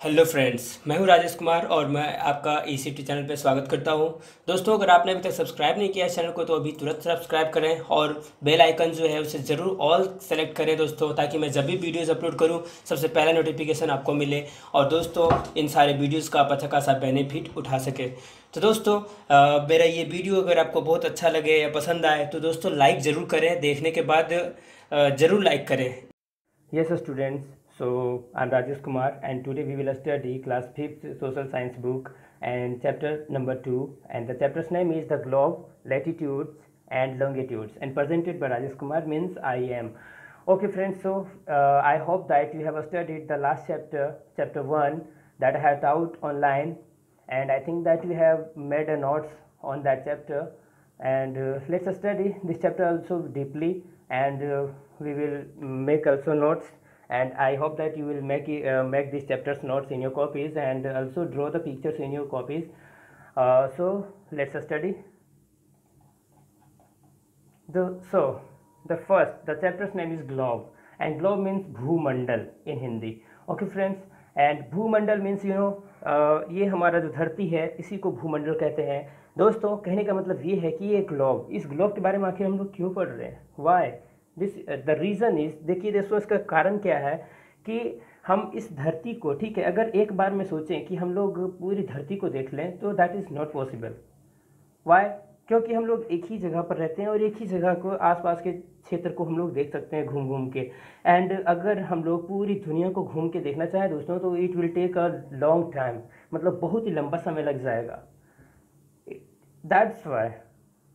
Hello friends, मैं हूं राजेश कुमार और मैं आपका ईसीटी चैनल पर स्वागत करता हूं। दोस्तों, अगर आपने अभी तक सब्सक्राइब नहीं किया इस चैनल को तो अभी तुरंत सब्सक्राइब करें और बेल आइकन जो है उसे ज़रूर ऑल सेलेक्ट करें दोस्तों, ताकि मैं जब भी वीडियोज़ अपलोड करूं सबसे पहला नोटिफिकेशन आपको मिले और दोस्तों इन सारे वीडियोज़ का आप अच्छा खासा बेनिफिट उठा सके। तो दोस्तों, मेरा ये वीडियो अगर आपको बहुत अच्छा लगे या पसंद आए तो दोस्तों लाइक ज़रूर करें, देखने के बाद ज़रूर लाइक करें। Yes, students. So I'm Rajesh Kumar, and today we will study class 5th social science book and chapter number 2, and the chapter's name is the globe, latitudes and longitudes, and presented by Rajesh Kumar, means I am. Okay, friends. So I hope that you have studied the last chapter, chapter 1, that I have taught online, and I think that you have made a notes on that chapter, and let's study this chapter also deeply, and we will make also notes, and I hope that you will make these chapters notes in your copies and also draw the pictures in your copies. So let's study. The first, the chapter's name is globe, and globe means भूमंडल in Hindi. Okay friends, and भूमंडल means ये हमारा जो धरती है इसी को भूमंडल कहते हैं। दोस्तों, कहने का मतलब ये है कि ये ग्लोब, इस ग्लोब के बारे में आखिर हम लोग क्यों पढ़ रहे हैं, why this, the reason is, देखिए दोस्तों, इसका कारण क्या है कि हम इस धरती को, ठीक है, अगर एक बार में सोचें कि हम लोग पूरी धरती को देख लें तो that is not possible. Why? क्योंकि हम लोग एक ही जगह पर रहते हैं और एक ही जगह को, आसपास के क्षेत्र को हम लोग देख सकते हैं घूम घूम के। एंड अगर हम लोग पूरी दुनिया को घूम के देखना चाहें दोस्तों तो it will take a long time, मतलब बहुत ही लंबा समय लग जाएगा। दैट्स वाई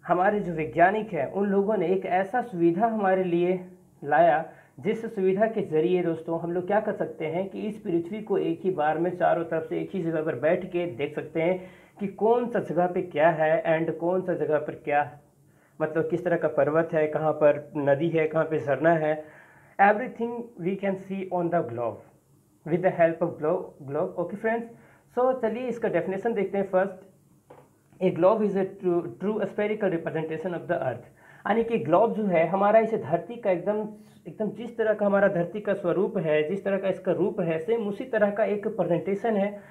हमारे जो वैज्ञानिक हैं उन लोगों ने एक ऐसा सुविधा हमारे लिए लाया जिस सुविधा के ज़रिए दोस्तों हम लोग क्या कर सकते हैं कि इस पृथ्वी को एक ही बार में चारों तरफ से एक ही जगह पर बैठ के देख सकते हैं कि कौन सा जगह पे क्या है एंड कौन सा जगह पर क्या, मतलब किस तरह का पर्वत है, कहाँ पर नदी है, कहाँ पे झरना है। Everything we can see on the globe with the help of globe. Okay friends, so चलिए इसका डेफिनेशन देखते हैं। First, a globe is a true spherical representation of the earth, यानी कि ग्लोब जो है हमारा इस धरती का एकदम एकदम जिस तरह का हमारा धरती का स्वरूप है, जिस तरह का इसका रूप है, सेम उसी तरह का एक प्रेजेंटेशन है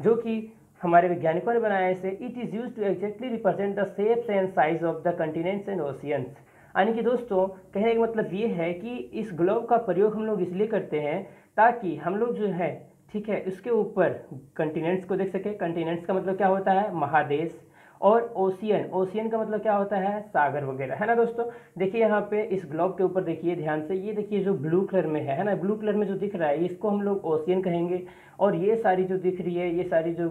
जो कि हमारे वैज्ञानिकों ने बनाया इसे। It is use to exactly represent the shapes and size of the continents and oceans, यानी कि दोस्तों कहने का मतलब ये है कि इस ग्लोब का प्रयोग हम लोग इसलिए करते हैं ताकि हम लोग जो है, ठीक है, उसके ऊपर कंटिनेंट्स को देख सके। कंटिनेंट्स का मतलब क्या होता है, महादेश, और ओशियन, ओशियन का मतलब क्या होता है, सागर वगैरह, है ना दोस्तों। देखिए यहाँ पे इस ग्लोब के ऊपर देखिए ध्यान से, ये देखिए जो ब्लू कलर में है ना, ब्लू कलर में जो दिख रहा है इसको हम लोग ओशियन कहेंगे, और ये सारी जो दिख रही है, ये सारी जो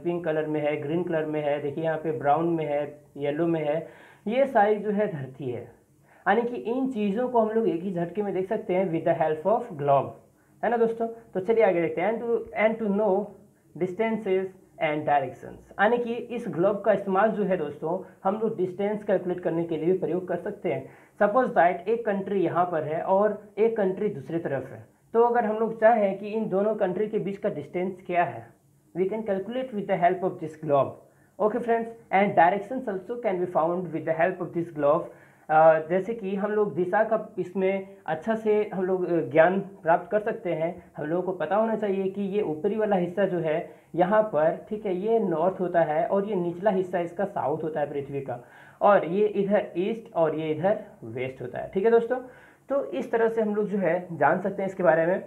पिंक कलर में है, ग्रीन कलर में है, देखिए यहाँ पे ब्राउन में है, येलो में है, ये सारी जो है धरती है। यानी कि इन चीज़ों को हम लोग एक ही झटके में देख सकते हैं with the help of globe, है ना दोस्तों। तो चलिए आगे देखते हैं। And to know distances and directions, यानी कि इस ग्लोब का इस्तेमाल जो है दोस्तों हम लोग डिस्टेंस कैलकुलेट करने के लिए भी प्रयोग कर सकते हैं। सपोज दैट एक कंट्री यहाँ पर है और एक कंट्री दूसरी तरफ है, तो अगर हम लोग चाहें कि इन दोनों कंट्री के बीच का डिस्टेंस क्या है, we can calculate with the help of this globe. Okay friends, and directions also can be found with the help of this globe. जैसे कि हम लोग दिशा का इसमें अच्छा से हम लोग ज्ञान प्राप्त कर सकते हैं। हम लोगों को पता होना चाहिए कि ये ऊपरी वाला हिस्सा जो है यहाँ पर, ठीक है, ये नॉर्थ होता है और ये निचला हिस्सा इसका साउथ होता है पृथ्वी का, और ये इधर ईस्ट और ये इधर वेस्ट होता है, ठीक है दोस्तों। तो इस तरह से हम लोग जो है जान सकते हैं इसके बारे में।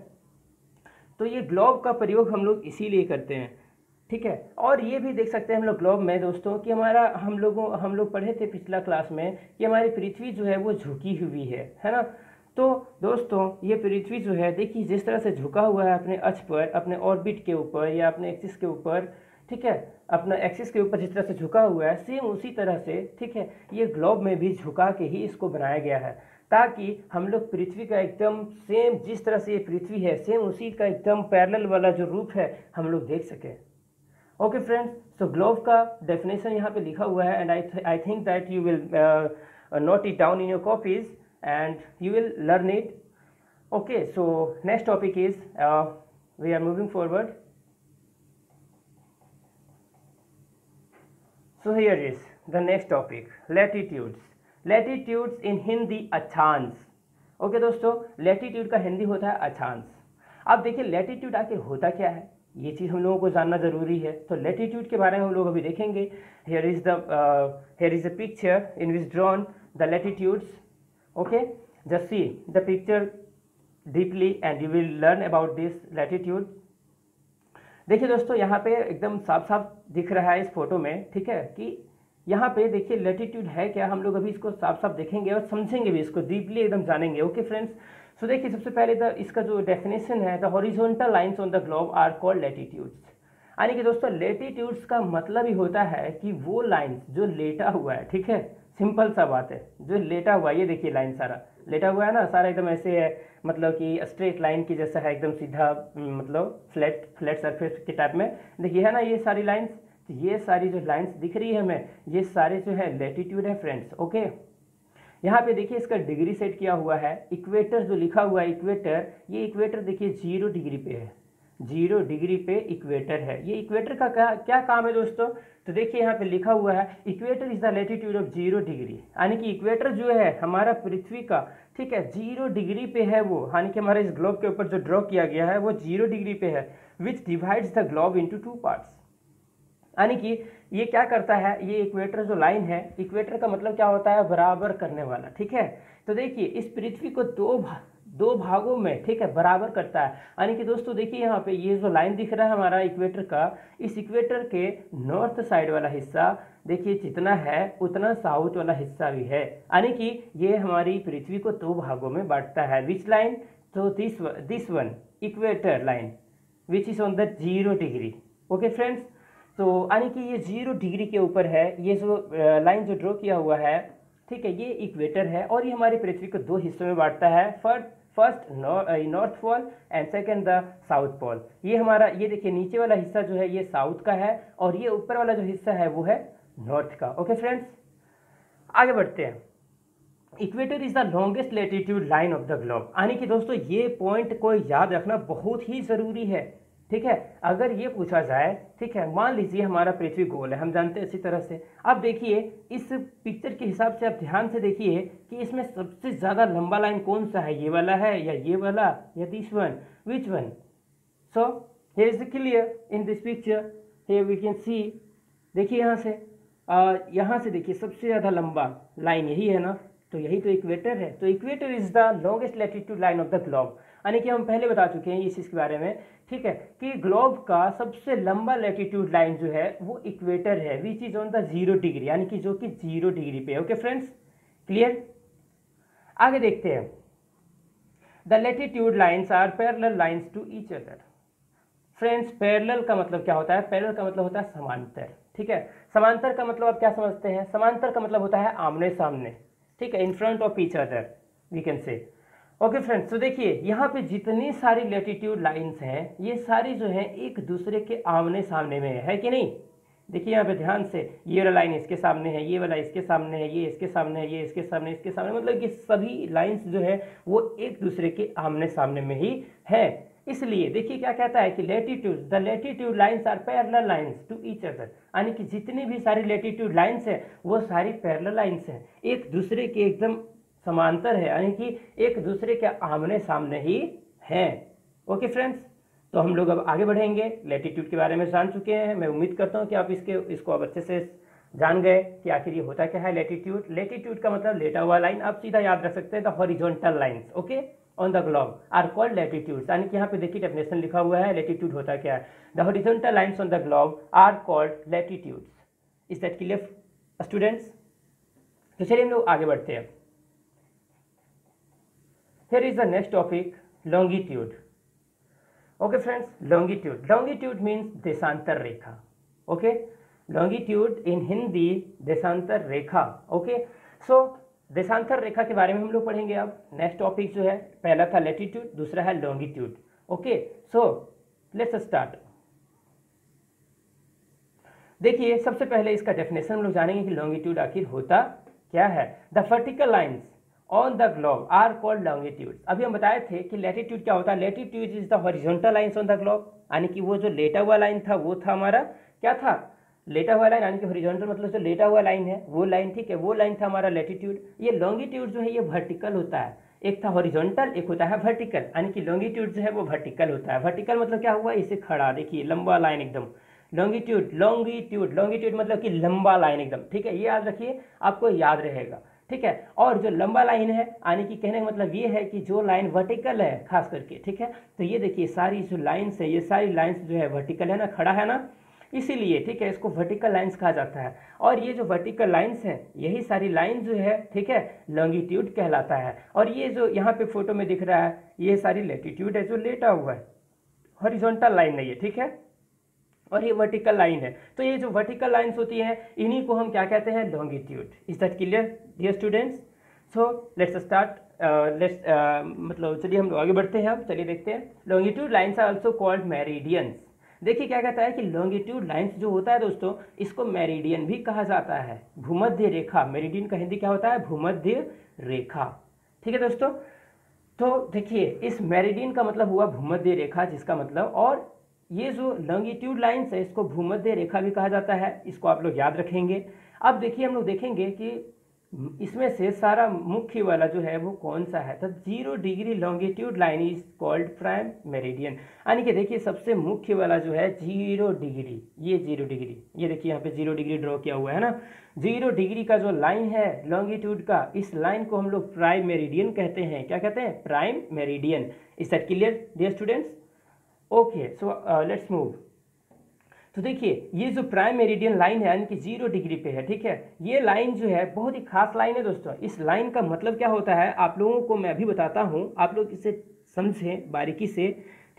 तो ये ग्लोब का प्रयोग हम लोग इसीलिए करते हैं, ठीक है। और ये भी देख सकते हैं हम लोग ग्लोब में दोस्तों कि हमारा हम लोग पढ़े थे पिछला क्लास में कि हमारी पृथ्वी जो है वो झुकी हुई है ना। तो दोस्तों ये पृथ्वी जो है देखिए जिस तरह से झुका हुआ है अपने अक्ष पर, अपने ऑर्बिट के ऊपर या अपने एक्सिस के ऊपर, ठीक है, अपना एक्सिस के ऊपर जिस तरह से झुका हुआ है सेम उसी तरह से, ठीक है, ये ग्लोब में भी झुका के ही इसको बनाया गया है ताकि हम लोग पृथ्वी का एकदम सेम जिस तरह से ये पृथ्वी है सेम उसी का एकदम पैरेलल वाला जो रूप है हम लोग देख सकें। ओके फ्रेंड्स, सो ग्लोब का डेफिनेशन यहाँ पे लिखा हुआ है and I think that you will note it down in your copies and you will learn it. Okay, so next topic is we are moving forward. So here is the next topic, latitudes. Latitudes in Hindi, अक्षांश। Okay दोस्तों, latitude का हिंदी होता है अक्षांश। अब देखिए latitude आखिर होता क्या है, ये चीज़ हम लोगों को जानना ज़रूरी है। तो लैटिट्यूड के बारे में हम लोग अभी देखेंगे। Here is a picture in which drawn the latitudes. Okay, just see the picture deeply and you will learn about this latitude. देखिए दोस्तों, यहाँ पे एकदम साफ साफ दिख रहा है इस फोटो में, ठीक है, कि यहाँ पे देखिए लैटिट्यूड है क्या, हम लोग अभी इसको साफ साफ देखेंगे और समझेंगे भी, इसको डीपली एकदम जानेंगे। ओके फ्रेंड्स, सो देखिए सबसे पहले इसका जो डेफिनेशन है, the horizontal lines on the globe are called latitudes. यानी कि दोस्तों लैटिट्यूड्स का मतलब ही होता है कि वो लाइंस जो लेटा हुआ है, ठीक है, सिंपल सा बात है, जो लेटा हुआ है, ये देखिए लाइन सारा लेटा हुआ है ना, सारा एकदम ऐसे है, मतलब कि स्ट्रेट लाइन की जैसा है, एकदम सीधा, मतलब फ्लैट सरफेस के टाइप में देखिए है ना ये सारी लाइंस। ये सारी जो लाइंस दिख रही है हमें, ये सारे जो है लैटिट्यूड है फ्रेंड्स। ओके, यहाँ पे देखिए इसका डिग्री सेट किया हुआ है, इक्वेटर जो लिखा हुआ है इक्वेटर, ये इक्वेटर देखिए 0 डिग्री पे है, 0 डिग्री पे इक्वेटर है। ये इक्वेटर का क्या काम है दोस्तों, तो देखिए यहाँ पे लिखा हुआ है equator is the latitude of 0 degree, यानी कि इक्वेटर जो है हमारा पृथ्वी का, ठीक है, 0 डिग्री पे है वो, यानी कि हमारे इस ग्लोब के ऊपर जो ड्रॉ किया गया है वो 0 डिग्री पे है, विच divides the globe into 2 parts. यानी कि ये क्या करता है, ये इक्वेटर जो लाइन है, इक्वेटर का मतलब क्या होता है, बराबर करने वाला, ठीक है। तो देखिए इस पृथ्वी को दो भागों में, ठीक है, बराबर करता है। यानी कि दोस्तों देखिए यहाँ पे ये जो लाइन दिख रहा है हमारा इक्वेटर का, इस इक्वेटर के नॉर्थ साइड वाला हिस्सा देखिए जितना है उतना साउथ वाला हिस्सा भी है, यानी कि ये हमारी पृथ्वी को 2 भागों में बांटता है। विच लाइन, तो this one equator line which is on the 0 degree. Okay friends, तो यानी कि ये 0 डिग्री के ऊपर है, ये जो लाइन जो ड्रॉ किया हुआ है, ठीक है, ये इक्वेटर है और ये हमारी पृथ्वी को 2 हिस्सों में बांटता है, first north pole and second the south pole. ये हमारा, ये देखिए नीचे वाला हिस्सा जो है ये साउथ का है और ये ऊपर वाला जो हिस्सा है वो है नॉर्थ का। ओके फ्रेंड्स, आगे बढ़ते हैं। Equator is the longest latitude line of the globe, यानी कि दोस्तों ये पॉइंट को याद रखना बहुत ही जरूरी है, ठीक है। अगर ये पूछा जाए, ठीक है, मान लीजिए हमारा पृथ्वी गोल है, हम जानते हैं इसी तरह से। अब देखिए इस पिक्चर के हिसाब से आप ध्यान से देखिए कि इसमें सबसे ज़्यादा लंबा लाइन कौन सा है, ये वाला है या ये वाला या this one, which one. So here is clear in this picture, here we can see, देखिए यहाँ से देखिए सबसे ज़्यादा लंबा लाइन यही है ना, तो यही तो इक्वेटर है। तो equator is the longest latitude line of the globe, यानी कि हम पहले बता चुके हैं इस चीज़ के बारे में, ठीक है, कि ग्लोब का सबसे लंबा लैटिट्यूड लाइन जो है वो इक्वेटर है, which is on the 0 degree, यानी कि जो कि 0 डिग्री पे। Okay friends, clear. आगे देखते हैं। The latitude lines are parallel lines to each other. Friends, parallel का मतलब क्या होता है, पैरेलल का मतलब होता है समांतर, ठीक है। समांतर का मतलब आप क्या समझते हैं, समांतर का मतलब होता है आमने सामने, ठीक है, in front of each other we can say. Okay friends, तो देखिए यहाँ पे जितनी सारी लैटिट्यूड लाइंस हैं ये सारी जो हैं एक दूसरे के आमने सामने में है कि नहीं। देखिए यहाँ पे ध्यान से, ये वाला लाइन इसके सामने है, ये वाला इसके सामने है, ये इसके सामने है, ये इसके सामने, इसके सामने, मतलब कि सभी लाइंस जो है वो एक दूसरे के आमने सामने में ही है। इसलिए देखिए क्या कहता है कि the latitude lines are parallel lines to each other, यानी कि जितनी भी सारी लैटिट्यूड लाइंस है वो सारी पैरेलल लाइंस हैं, एक दूसरे के एकदम समांतर है, यानी कि एक दूसरे के आमने सामने ही हैं। ओके फ्रेंड्स, तो हम लोग अब आगे बढ़ेंगे। लैटिट्यूड के बारे में जान चुके हैं, मैं उम्मीद करता हूँ कि आप इसको अब अच्छे से जान गए कि आखिर ये होता क्या है लैटिट्यूड। लैटिट्यूड का मतलब लेटा हुआ लाइन, आप सीधा याद रख सकते हैं the horizontal lines, okay, on the globe are called latitudes, यानी कि यहाँ पे देखिए डेफिनेशन लिखा हुआ है लैटिट्यूड होता क्या है। The horizontal lines on the globe are called latitudes. Is that clear students? तो चलिए हम लोग आगे बढ़ते हैं। Here is the next topic, longitude. Okay friends, longitude. Longitude means देशांतर रेखा. Okay, longitude in हिंदी देशांतर रेखा. Okay, so देशांतर रेखा के बारे में हम लोग पढ़ेंगे अब। नेक्स्ट टॉपिक जो है, पहला था लैटिट्यूड, दूसरा है longitude. Okay, so let's start. देखिए सबसे पहले इसका डेफिनेशन हम लोग जानेंगे कि लॉन्गिट्यूड आखिर होता क्या है। The vertical lines on the globe are called longitude. अभी हम बताए थे कि लैटिट्यूड क्या होता है, latitude is the horizontal lines on the globe, यानी कि वो जो लेटा हुआ लाइन था वो था हमारा, क्या था, लेटा हुआ लाइन, यानी कि हॉरिजॉन्टल मतलब जो लेटा हुआ लाइन है वो लाइन, ठीक है, वो लाइन था हमारा लैटिट्यूड। ये लॉन्गिट्यूड जो है ये वर्टिकल होता है, एक था हॉरिजॉन्टल, एक होता है वर्टिकल, यानी कि लॉन्गिट्यूड जो है वो वर्टिकल होता है। वर्टिकल मतलब क्या हुआ, इसे खड़ा, देखिए लंबा लाइन एकदम। लॉन्गिट्यूड लॉन्गिट्यूड लॉन्गिट्यूड मतलब कि लंबा लाइन एकदम, ठीक है, ये याद रखिए, आपको याद रहेगा, ठीक है। और जो लंबा लाइन है, यानी कि कहने का मतलब ये है कि जो लाइन वर्टिकल है खास करके, ठीक है, तो ये देखिए सारी जो लाइन्स है, ये सारी लाइन्स जो है वर्टिकल है ना, खड़ा है ना, इसीलिए, ठीक है, इसको वर्टिकल लाइंस कहा जाता है। और ये जो वर्टिकल लाइंस हैं, यही सारी लाइन जो है, ठीक है, लॉन्गिट्यूड कहलाता है। और ये जो यहाँ पे फोटो में दिख रहा है, ये सारी लैटिट्यूड है जो लेटा हुआ है, हॉरिजॉन्टल लाइन नहीं है, ठीक है, और ये वर्टिकल लाइन है। तो ये जो वर्टिकल लाइंस होती हैं, इन्हीं को हम क्या कहते हैं, longitude. Is that clear dear students? So let's start, मतलब चलिए हम लोग आगे बढ़ते हैं, अब चलिए देखते हैं। Longitude lines are also called meridians. देखिए क्या कहता है कि लॉन्गिट्यूड लाइन्स जो होता है दोस्तों, इसको मेरिडियन भी कहा जाता है, भूमध्य रेखा। मेरिडियन का हिंदी क्या होता है, भूमध्य रेखा, ठीक है दोस्तों। तो देखिए इस मेरिडियन का मतलब हुआ भूमध्य रेखा, जिसका मतलब, और ये जो लॉन्गिट्यूड लाइन्स है इसको भूमध्य रेखा भी कहा जाता है, इसको आप लोग याद रखेंगे। अब देखिए हम लोग देखेंगे कि इसमें से सारा मुख्य वाला जो है वो कौन सा है, तो 0 degree longitude line is called prime meridian. यानी कि देखिए सबसे मुख्य वाला जो है 0 डिग्री, ये 0 डिग्री, ये देखिए यहाँ पे 0 डिग्री ड्रॉ किया हुआ है ना, 0 डिग्री का जो लाइन है लॉन्गिट्यूड का, इस लाइन को हम लोग प्राइम मेरिडियन कहते हैं। क्या कहते हैं, prime meridian. Is that clear dear students? Okay, so let's move. तो देखिए ये जो प्राइम मेरिडियन लाइन है, यानी कि 0 डिग्री पे है, ठीक है, ये लाइन जो है बहुत ही खास लाइन है दोस्तों। इस लाइन का मतलब क्या होता है, आप लोगों को मैं भी बताता हूँ, आप लोग इसे समझें बारीकी से,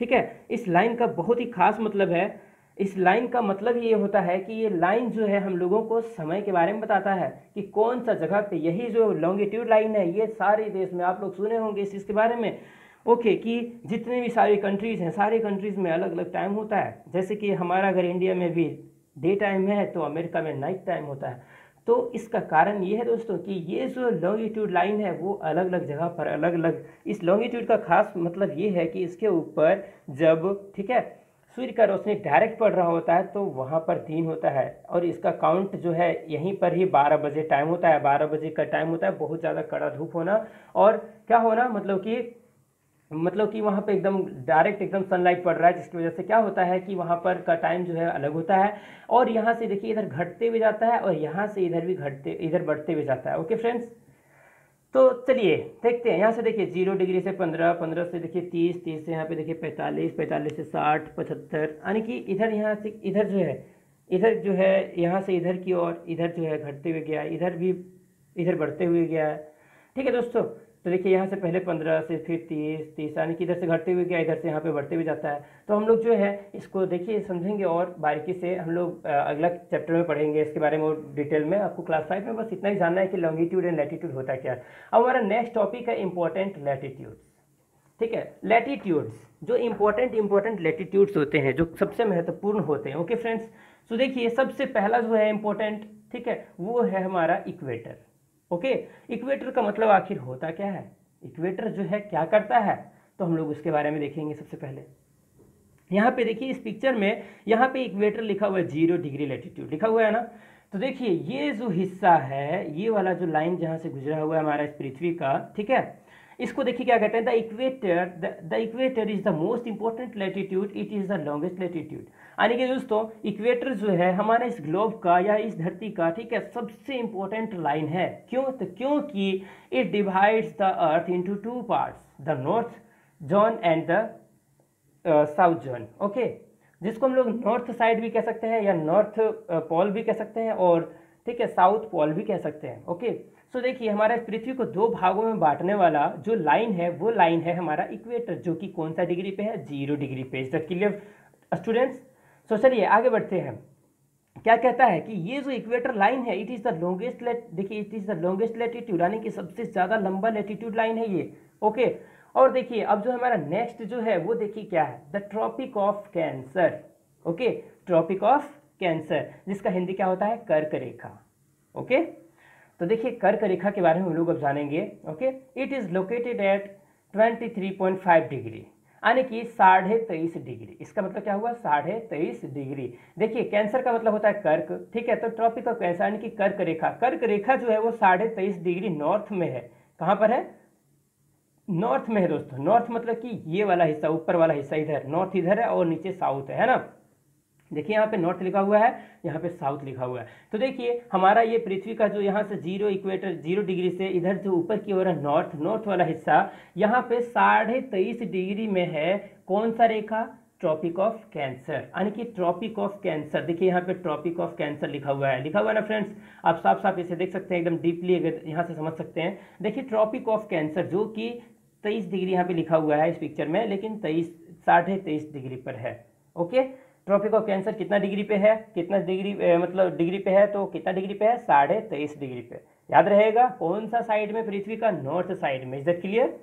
ठीक है। इस लाइन का बहुत ही खास मतलब है। इस लाइन का मतलब ये होता है कि ये लाइन जो है हम लोगों को समय के बारे में बताता है कि कौन सा जगह पे, यही जो लॉन्गिट्यूड लाइन है, ये सारे देश में आप लोग सुने होंगे इस चीज़ के बारे में, ओके, कि जितने भी सारी कंट्रीज़ हैं, सारे कंट्रीज़ में अलग अलग टाइम होता है। जैसे कि हमारा अगर इंडिया में भी डे टाइम है तो अमेरिका में नाइट टाइम होता है। तो इसका कारण ये है दोस्तों कि ये जो लॉन्गिट्यूड लाइन है वो अलग अलग जगह पर अलग अलग, इस लॉन्गिट्यूड का खास मतलब ये है कि इसके ऊपर जब, ठीक है, सूर्य का रोशनी डायरेक्ट पड़ रहा होता है तो वहाँ पर दिन होता है, और इसका काउंट जो है यहीं पर ही 12 बजे टाइम होता है, 12 बजे का टाइम होता है, बहुत ज़्यादा कड़ा धूप होना और क्या होना, मतलब कि वहाँ पे एकदम डायरेक्ट एकदम सनलाइट पड़ रहा है, जिसकी वजह से क्या होता है कि वहाँ पर का टाइम जो है अलग होता है। और यहाँ से देखिए इधर घटते हुए जाता है, और यहाँ से इधर भी इधर बढ़ते हुए जाता है। ओके फ्रेंड्स, तो चलिए देखते हैं। यहाँ से देखिए 0 डिग्री से 15, 15 से देखिए 30, 30 से यहाँ पे देखिए 45, 45 से 60, 75, यानी कि इधर, यहाँ से इधर जो है यहाँ से इधर की ओर, इधर जो है घटते हुए गया, इधर भी इधर बढ़ते हुए गया है, ठीक है दोस्तों। तो देखिए यहाँ से पहले 15 से फिर 30, 30, यानी कि इधर से घटते हुए गया, इधर से यहाँ पे बढ़ते हुए जाता है। तो हम लोग जो है इसको देखिए समझेंगे और बारीकी से हम लोग अगला चैप्टर में पढ़ेंगे इसके बारे में और डिटेल में। आपको क्लास 5 में बस इतना ही जानना है कि लॉन्गिट्यूड एंड लैटिट्यूड होता है क्या। अब हमारा नेक्स्ट टॉपिक है इंपॉर्टेंट लैटिट्यूड्स, ठीक है। लैटिट्यूड्स, जो इंपॉर्टेंट लैटिट्यूड्स होते हैं, जो सबसे महत्वपूर्ण होते हैं। ओके फ्रेंड्स, तो देखिए सबसे पहला जो है इंपॉर्टेंट, ठीक है, वो है हमारा इक्वेटर। ओके, इक्वेटर का मतलब आखिर होता क्या है, इक्वेटर जो है क्या करता है, तो हम लोग उसके बारे में देखेंगे। सबसे पहले यहाँ पे देखिए इस पिक्चर में, यहाँ पे इक्वेटर लिखा हुआ है, 0 डिग्री लैटिट्यूड लिखा हुआ है ना। तो देखिए ये जो हिस्सा है, ये वाला जो लाइन जहाँ से गुजरा हुआ है हमारा इस पृथ्वी का, ठीक है, इसको देखिए क्या कहते हैं, the equator is the most important latitude, it is the longest latitude. यानी कि दोस्तों इक्वेटर जो है हमारे इस ग्लोब का या इस धरती का, ठीक है, सबसे इंपॉर्टेंट लाइन है। क्यों, तो क्योंकि it divides the earth into 2 parts, the north zone and the south zone. Okay, जिसको हम लोग नॉर्थ साइड भी कह सकते हैं या नॉर्थ पोल भी कह सकते हैं, और ठीक है साउथ पोल भी कह सकते हैं। ओके, सो देखिए हमारा इस पृथ्वी को 2 भागों में बांटने वाला जो लाइन है, वो लाइन है हमारा इक्वेटर, जो कि कौन सा डिग्री पे है, 0 डिग्री पे। Is that clear students? So चलिए आगे बढ़ते हैं। क्या कहता है कि ये जो इक्वेटर लाइन है, इट इज द लॉन्गेस्ट, देखिए it is the longest latitude, यानी कि सबसे ज्यादा लंबा लैटिट्यूड लाइन है ये। ओके, और देखिए अब जो हमारा नेक्स्ट जो है वो देखिए क्या है, the tropic of cancer. Okay, tropic of cancer, जिसका हिंदी क्या होता है, कर्क रेखा। ओके, तो देखिए कर्क रेखा के बारे में हम लोग अब जानेंगे। Okay, it is located at 23.5 degree, यानी कि 23.5 डिग्री। इसका मतलब क्या हुआ, 23.5 डिग्री। देखिए कैंसर का मतलब होता है कर्क, ठीक है, तो ट्रॉपिक ऑफ कैंसर यानी कि कर्क रेखा, कर्क रेखा जो है वो 23.5 डिग्री नॉर्थ में है। कहाँ पर है, नॉर्थ में है दोस्तों। नॉर्थ मतलब कि ये वाला हिस्सा, ऊपर वाला हिस्सा इधर, नॉर्थ इधर है और नीचे साउथ है ना। देखिए यहाँ पे नॉर्थ लिखा हुआ है, यहाँ पे साउथ लिखा हुआ है। तो देखिए हमारा ये पृथ्वी का जो यहाँ से 0 इक्वेटर 0 डिग्री से इधर जो ऊपर की ओर है नॉर्थ, नॉर्थ वाला हिस्सा, यहाँ पे 23.5 डिग्री में है। कौन सा रेखा? ट्रॉपिक ऑफ कैंसर, यानी कि ट्रॉपिक ऑफ कैंसर। देखिए यहाँ पे ट्रॉपिक ऑफ कैंसर लिखा हुआ है, लिखा हुआ है ना फ्रेंड्स। आप साफ साफ इसे देख सकते हैं, एकदम डीपली अगर यहाँ से समझ सकते हैं। देखिए ट्रॉपिक ऑफ कैंसर जो कि 23 डिग्री यहाँ पे लिखा हुआ है इस पिक्चर में, लेकिन 23 डिग्री पर है। ओके, ट्रॉपिक ऑफ कैंसर कितना डिग्री पे है? कितना डिग्री मतलब डिग्री पे है, तो कितना डिग्री पे है? 23.5 डिग्री पे। याद रहेगा कौन सा साइड में? पृथ्वी का नॉर्थ साइड में। Is that clear?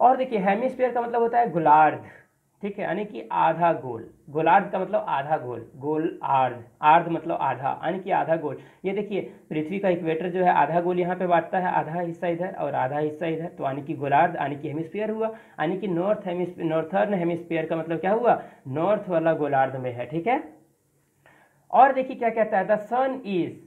और देखिए हेमिस्फीयर का मतलब होता है गोलार्ध, ठीक है, यानी कि आधा गोल। गोलार्ध का मतलब आधा गोल, गोल आर्ध, आर्ध मतलब आधा, यानी कि आधा गोल। ये देखिए पृथ्वी का इक्वेटर जो है आधा गोल यहाँ पे बांटता है, आधा हिस्सा इधर और आधा हिस्सा इधर, तो यानी कि गोलार्ध यानी कि हेमिस्फीयर हुआ। यानी कि नॉर्थर्न हेमिस्फीयर का मतलब क्या हुआ? नॉर्थ वाला गोलार्ध में है, ठीक है। और देखिए क्या कहता है, the sun is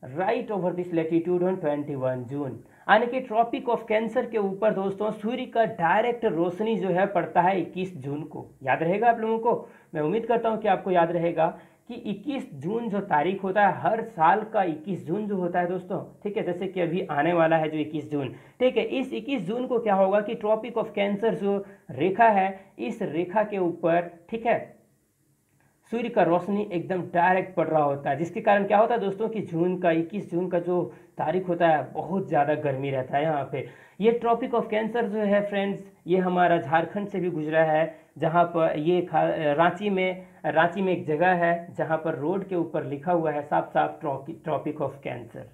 right over this latitude on 21 June, यानी कि ट्रॉपिक ऑफ कैंसर के ऊपर दोस्तों सूर्य का डायरेक्ट रोशनी जो है पड़ता है 21 जून को। याद रहेगा आप लोगों को? मैं उम्मीद करता हूं कि आपको याद रहेगा कि 21 जून जो तारीख होता है, हर साल का 21 जून जो होता है दोस्तों, ठीक है, जैसे कि अभी आने वाला है जो 21 जून, ठीक है, इस 21 जून को क्या होगा कि ट्रॉपिक ऑफ कैंसर जो रेखा है, इस रेखा के ऊपर, ठीक है, सूर्य का रोशनी एकदम डायरेक्ट पड़ रहा होता है, जिसके कारण क्या होता है दोस्तों कि 21 जून का जो तारीख होता है बहुत ज़्यादा गर्मी रहता है यहाँ पे। ये ट्रॉपिक ऑफ कैंसर जो है फ्रेंड्स, ये हमारा झारखंड से भी गुजरा है, जहाँ पर ये रांची में एक जगह है जहाँ पर रोड के ऊपर लिखा हुआ है साफ साफ tropic of cancer.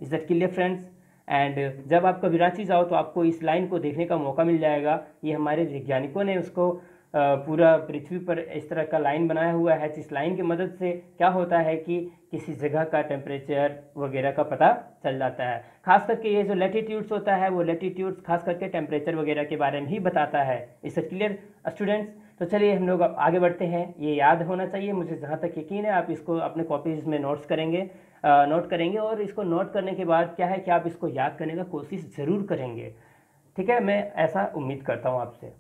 Is that clear friends? And जब आप कभी रांची जाओ तो आपको इस लाइन को देखने का मौका मिल जाएगा। ये हमारे वैज्ञानिकों ने उसको पूरा पृथ्वी पर इस तरह का लाइन बनाया हुआ है, जिस लाइन की मदद से क्या होता है कि किसी जगह का टेम्परेचर वगैरह का पता चल जाता है। खास करके ये जो लैटिट्यूड्स होता है, वो लैटिट्यूड्स खास करके टेम्परेचर वगैरह के बारे में ही बताता है। इससे क्लियर स्टूडेंट्स? तो चलिए हम लोग अब आगे बढ़ते हैं। ये याद होना चाहिए, मुझे जहाँ तक यकीन है आप इसको अपने कॉपीज़ में नोट करेंगे और इसको नोट करने के बाद क्या है कि आप इसको याद करने का कोशिश ज़रूर करेंगे, ठीक है, मैं ऐसा उम्मीद करता हूँ आपसे।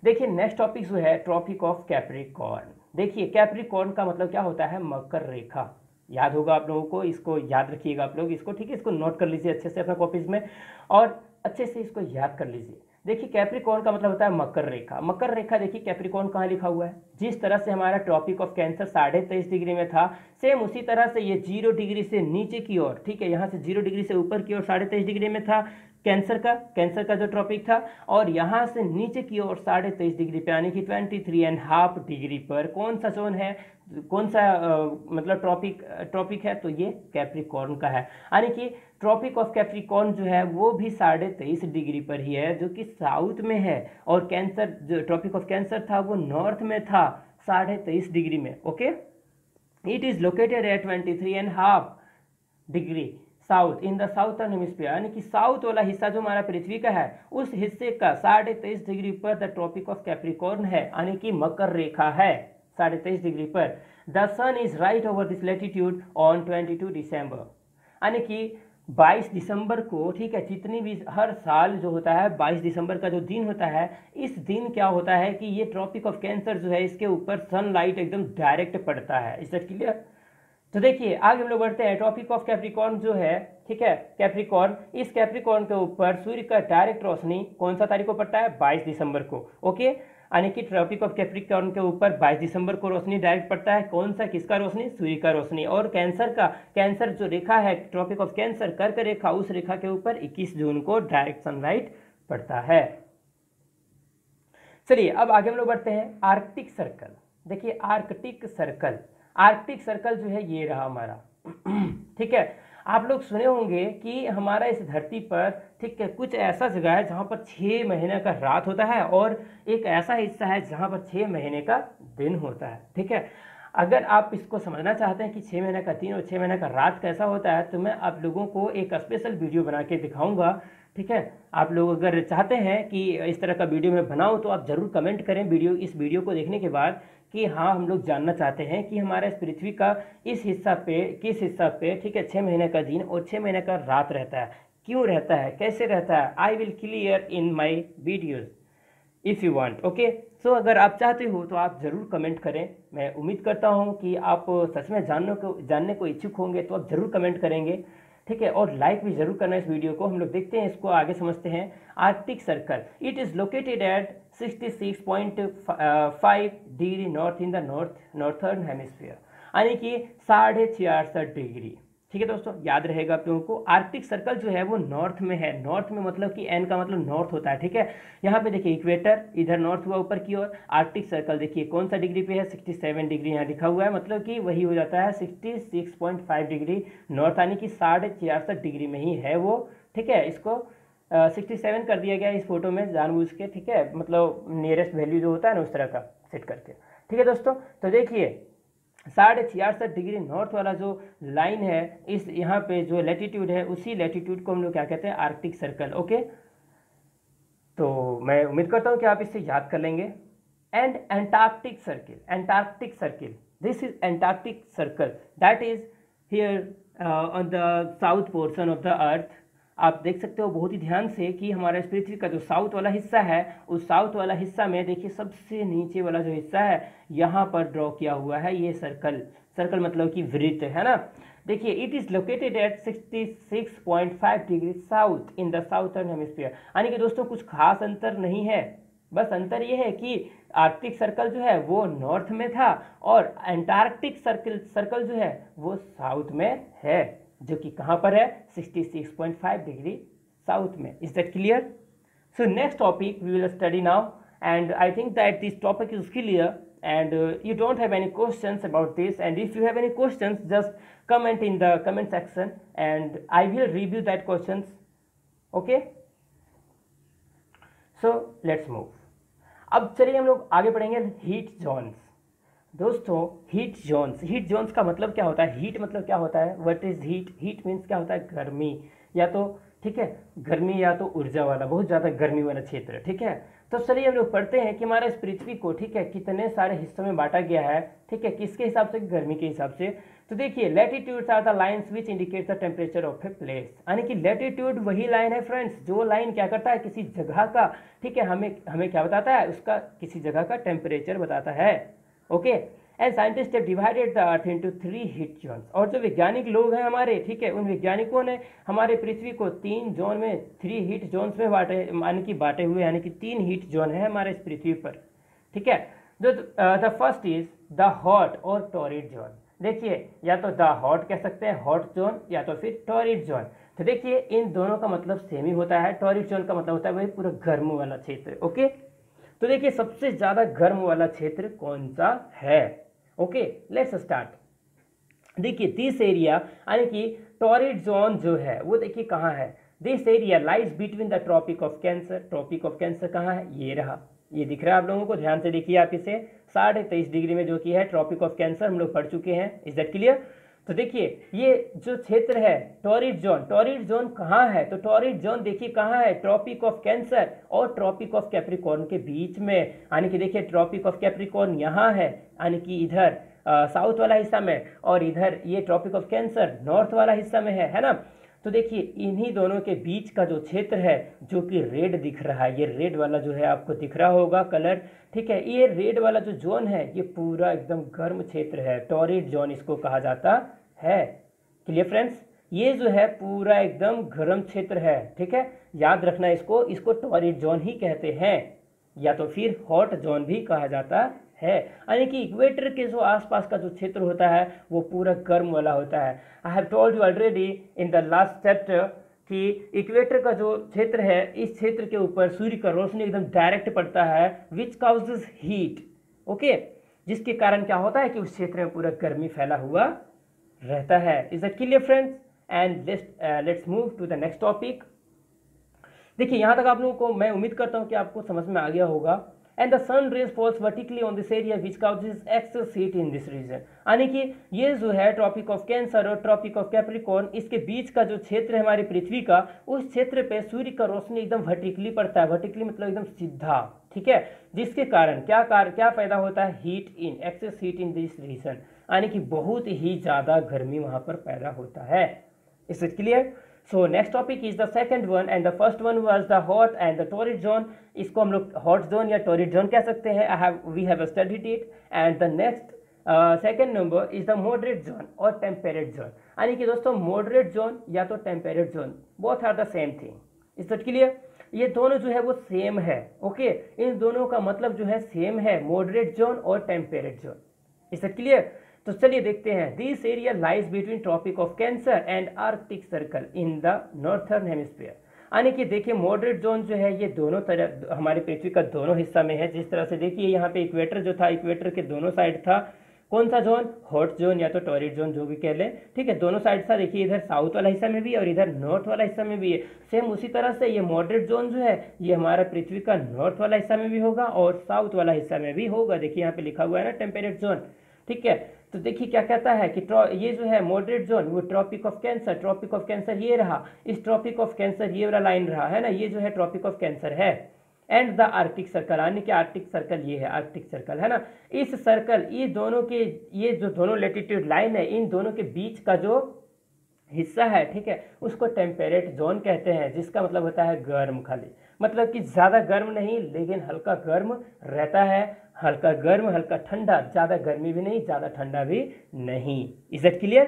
देखिए नेक्स्ट टॉपिक जो है ट्रॉपिक ऑफ कैप्रिकॉर्न। देखिए कैप्रिकॉर्न का मतलब क्या होता है? मकर रेखा। याद होगा आप लोगों को, इसको याद रखिएगा आप लोग इसको, ठीक है, इसको नोट कर लीजिए अच्छे से अपना कॉपीज में और अच्छे से इसको याद कर लीजिए। देखिए कैप्रिकॉर्न का मतलब होता है मकर रेखा। मकर रेखा देखिए कैप्रिकॉर्न कहाँ लिखा हुआ है? जिस तरह से हमारा ट्रॉपिक ऑफ कैंसर 23.5 डिग्री में था, सेम उसी तरह से ये 0 डिग्री से नीचे की ओर, ठीक है, यहाँ से 0 डिग्री से ऊपर की ओर 23.5 डिग्री में था कैंसर का जो ट्रॉपिक था, और यहाँ से नीचे की ओर 23.5 डिग्री पे यानी कि 23.5 डिग्री पर कौन सा जोन है, कौन सा मतलब ट्रॉपिक है? तो ये कैप्रिकॉर्न का है। यानी कि ट्रॉपिक ऑफ कैप्रिकॉर्न जो है वो भी 23.5 डिग्री पर ही है, जो कि साउथ में है, और कैंसर जो ट्रॉपिक ऑफ कैंसर था वो नॉर्थ में था 23.5 डिग्री में। Okay, it is located at 23.5 degree south in the southern hemisphere, यानी कि साउथ वाला हिस्सा जो हमारा पृथ्वी का है उस हिस्से का 23.5 डिग्री पर द ट्रॉपिक ऑफ कैप्रिकॉर्न है, यानी कि मकर रेखा है 23.5 डिग्री पर। The sun is right over this latitude on 22 December, यानी कि 22 दिसंबर को, ठीक है, जितनी भी हर साल जो होता है 22 दिसंबर का जो दिन होता है, इस दिन क्या होता है कि ये ट्रॉपिक ऑफ कैंसर जो है इसके ऊपर सनलाइट एकदम डायरेक्ट पड़ता है। Is that clear? तो देखिए आगे हम लोग बढ़ते हैं। ट्रॉपिक ऑफ कैप्रिकॉर्न जो है, ठीक है, कैप्रिकॉर्न, इस कैप्रिकॉर्न के ऊपर सूर्य का डायरेक्ट रोशनी कौन सा तारीख को पड़ता है? 22 दिसंबर को। ओके, यानी कि ट्रॉपिक ऑफ कैप्रिकॉर्न के ऊपर 22 दिसंबर को रोशनी डायरेक्ट पड़ता है। कौन सा, किसका रोशनी? सूर्य का रोशनी। और कैंसर जो रेखा है ट्रॉपिक ऑफ कैंसर कर्क रेखा, उस रेखा के ऊपर 21 जून को डायरेक्ट सनलाइट पड़ता है। चलिए अब आगे हम लोग बढ़ते हैं। Arctic circle. देखिए आर्कटिक सर्कल जो है ये रहा हमारा ठीक है, आप लोग सुने होंगे कि हमारा इस धरती पर, ठीक है, कुछ ऐसा जगह है जहाँ पर 6 महीने का रात होता है और एक ऐसा हिस्सा है जहाँ पर 6 महीने का दिन होता है। ठीक है, अगर आप इसको समझना चाहते हैं कि 6 महीने का दिन और 6 महीने का रात कैसा होता है, तो मैं आप लोगों को एक स्पेशल वीडियो बना के दिखाऊंगा। ठीक है, आप लोग अगर चाहते हैं कि इस तरह का वीडियो मैं बनाऊं तो आप ज़रूर कमेंट करें इस वीडियो को देखने के बाद कि हाँ हम लोग जानना चाहते हैं कि हमारे इस पृथ्वी का किस हिस्सा पे, ठीक है, 6 महीने का दिन और 6 महीने का रात रहता है, क्यों रहता है, कैसे रहता है, I will clear in my videos if you want. Okay, so अगर आप चाहते हो तो आप ज़रूर कमेंट करें। मैं उम्मीद करता हूँ कि आप सच में जानने को इच्छुक होंगे, तो आप ज़रूर कमेंट करेंगे, ठीक है। और लाइक भी ज़रूर करना इस वीडियो को। हम लोग देखते हैं, इसको आगे समझते हैं। Arctic circle, it is located at 66.5 degree north in the northern hemisphere, यानी कि 66.5 डिग्री। ठीक है दोस्तों, याद रहेगा आप लोगों को। आर्कटिक सर्कल जो है वो नॉर्थ में है। नॉर्थ में मतलब कि एन का मतलब नॉर्थ होता है, ठीक है। यहाँ पे देखिए इक्वेटर इधर नॉर्थ हुआ ऊपर की ओर। आर्कटिक सर्कल देखिए कौन सा डिग्री पे है, 67 डिग्री यहाँ लिखा हुआ है, मतलब कि वही हो जाता है 66.5 डिग्री नॉर्थ, यानी कि 66.5 डिग्री में ही है वो, ठीक है। इसको 67 कर दिया गया इस फोटो में जानबूझ के, ठीक है, मतलब नियरेस्ट वैल्यू जो होता है ना उस तरह का सेट करके, ठीक है दोस्तों। तो देखिए 66.5 डिग्री नॉर्थ वाला जो लाइन है, इस यहाँ पे जो लैटिट्यूड है, उसी लैटिट्यूड को हम लोग क्या कहते हैं, आर्कटिक सर्कल। ओके, तो मैं उम्मीद करता हूँ कि आप इसे याद कर लेंगे। And Antarctic circle, Antarctic circle, this is Antarctic circle that is here on the south portion of the अर्थ। आप देख सकते हो बहुत ही ध्यान से कि हमारा इस पृथ्वी का जो साउथ वाला हिस्सा है, उस साउथ वाला हिस्सा में देखिए सबसे नीचे वाला जो हिस्सा है, यहाँ पर ड्रॉ किया हुआ है ये सर्कल। सर्कल मतलब कि वृत्त, है ना। देखिए it is located at 66.5 degree south in the southern hemisphere, यानी कि दोस्तों कुछ खास अंतर नहीं है। बस अंतर ये है कि आर्कटिक सर्कल जो है वो नॉर्थ में था, और एंटार्क्टिक सर्कल जो है वो साउथ में है, जो कि कहाँ पर है, 66.5 डिग्री साउथ में। Is that clear? So next topic we will study now, and I think that this topic is clear, and you don't have any questions about this, and if you have any questions just comment in the comment section and I will review that questions. Okay, so let's move. अब चलिए हम लोग आगे बढ़ेंगे। Heat zones. दोस्तों heat zones का मतलब क्या होता है, हीट मतलब क्या होता है, what is heat. Heat means क्या होता है, गर्मी, या तो ठीक है गर्मी, या तो ऊर्जा वाला, बहुत ज़्यादा गर्मी वाला क्षेत्र, ठीक है। तो चलिए हम लोग पढ़ते हैं कि हमारा इस पृथ्वी को, ठीक है, कितने सारे हिस्सों में बांटा गया है, ठीक है, किसके हिसाब से, गर्मी के हिसाब से। तो देखिए latitudes are the lines which indicate the temperature of a place, यानी कि लैटिट्यूड वही लाइन है फ्रेंड्स, जो लाइन क्या करता है, किसी जगह का, ठीक है, हमें क्या बताता है, उसका किसी जगह का टेम्परेचर बताता है। Okay, and scientist have divided the earth into 3 heat zones, और जो वैज्ञानिक लोग हैं हमारे, ठीक है, उन वैज्ञानिकों ने हमारे पृथ्वी को 3 जोन में, 3 हीट जोन्स में बांटे हुए, यानी कि 3 हीट जोन है हमारे इस पृथ्वी पर, ठीक है। The first is the hot और टॉरिड जोन। देखिए या तो द हॉट कह सकते हैं, हॉट जोन, या तो फिर टॉरिड जोन। तो देखिए इन दोनों का मतलब सेम ही होता है। टॉरिड जोन का मतलब होता है वही पूरा गर्म वाला क्षेत्र। ओके, तो देखिए सबसे ज्यादा गर्म वाला क्षेत्र कौन सा है। Okay, let's start. देखिए दिस एरिया, यानी कि टॉरिड जोन जो है वो देखिए कहाँ है, this area lies between the tropic of cancer. Tropic of cancer कहाँ है, ये रहा, ये दिख रहा है आप लोगों को, ध्यान से देखिए आप इसे, 23.5 डिग्री में जो कि है ट्रॉपिक ऑफ कैंसर, हम लोग पढ़ चुके हैं। Is that clear? तो देखिए ये जो क्षेत्र है टॉरिड जोन कहाँ है, तो टॉरिड जोन देखिए कहाँ है, ट्रॉपिक ऑफ कैंसर और ट्रॉपिक ऑफ कैप्रिकॉर्न के बीच में, यानी कि देखिए ट्रॉपिक ऑफ कैप्रिकॉर्न यहाँ है, यानी कि इधर साउथ वाला हिस्सा में, और इधर ये ट्रॉपिक ऑफ कैंसर नॉर्थ वाला हिस्सा में है ना। तो देखिए इन्हीं दोनों के बीच का जो क्षेत्र है, जो कि रेड दिख रहा है, ये रेड वाला जो है आपको दिख रहा होगा कलर, ठीक है, ये रेड वाला जो जोन है ये पूरा एकदम गर्म क्षेत्र है, टॉरिड जोन इसको कहा जाता है। Clear friends? ये जो है पूरा एकदम गर्म क्षेत्र है, ठीक है, याद रखना इसको टॉरिड जोन ही कहते हैं, या तो फिर हॉट जोन भी कहा जाता है। यानी कि इक्वेटर के जो आसपास का जो क्षेत्र होता है वो पूरा गर्म वाला होता है। I have told you already in the last chapter कि इक्वेटर का जो क्षेत्र है, इस क्षेत्र के ऊपर सूर्य का रोशनी एकदम डायरेक्ट पड़ता है, विच काउजेज हीट। ओके, जिसके कारण क्या होता है कि उस क्षेत्र में पूरा गर्मी फैला हुआ रहता है। Is that clear friends? And let's move to the next topic. देखिए यहाँ तक आप लोगों को मैं उम्मीद करता हूँ कि आपको समझ में आ गया होगा। And the sun rays falls vertically on this area which causes excess heat in this region, यानी कि ये जो है ट्रॉपिक ऑफ कैंसर और ट्रॉपिक ऑफ कैप्रिकॉर्न, इसके बीच का जो क्षेत्र है हमारी पृथ्वी का, उस क्षेत्र पे सूर्य का रोशनी एकदम वर्टिकली पड़ता है। वर्टिकली मतलब एकदम सीधा, ठीक है, जिसके कारण क्या पैदा होता है, heat in, excess heat in this region, यानी कि बहुत ही ज्यादा गर्मी वहां पर पैदा होता है। Is it clear? So next topic is the second one and the first one was the hot and the torrid zone. इसको हम लोग हॉट जोन या टॉरिड जोन कह सकते हैं। We have studied it. And the next second number is the moderate zone और temperate zone. यानी कि दोस्तों मॉडरेट जोन या तो temperate zone, both are the same thing. Is that clear? ये दोनों जो है वो सेम है। ओके, इन दोनों का मतलब जो है सेम है, मॉडरेट जोन और temperate zone. Is that clear? तो चलिए देखते हैं। This area lies between tropic of cancer and arctic circle in the northern hemisphere. यानी कि देखिए मॉडरेट जोन जो है ये दोनों तरह हमारे पृथ्वी का दोनों हिस्सा में है। जिस तरह से देखिए यहाँ पे इक्वेटर जो था, इक्वेटर के दोनों साइड था कौन सा जोन? हॉट जोन या तो टॉरिड जोन, जो भी कह लें। ठीक है, दोनों साइड था। देखिए इधर साउथ वाला हिस्सा में भी और इधर नॉर्थ वाला हिस्सा में भी है। सेम उसी तरह से ये मॉडरेट जोन जो है ये हमारा पृथ्वी का नॉर्थ वाला हिस्सा में भी होगा और साउथ वाला हिस्सा में भी होगा। देखिए यहाँ पे लिखा हुआ है ना टेम्परेट जोन। ठीक है, तो देखिए क्या कहता है कि ये जो है मॉडरेट जोन वो tropic of cancer, tropic of cancer ये रहा, इस ट्रॉपिक ऑफ कैंसर ये वाला लाइन रहा है ना, ये जो है ट्रॉपिक ऑफ कैंसर है। एंड द आर्कटिक सर्कल, यानी कि आर्कटिक सर्कल ये है, आर्कटिक सर्कल है ना। इस सर्कल ये दोनों के, ये जो दोनों लेटीट्यूड लाइन है इन दोनों के बीच का जो हिस्सा है, ठीक है, उसको टेम्परेट जोन कहते हैं, जिसका मतलब होता है गर्म। खाली मतलब कि ज़्यादा गर्म नहीं लेकिन हल्का गर्म रहता है, हल्का गर्म हल्का ठंडा, ज़्यादा गर्मी भी नहीं ज़्यादा ठंडा भी नहीं। Is that clear?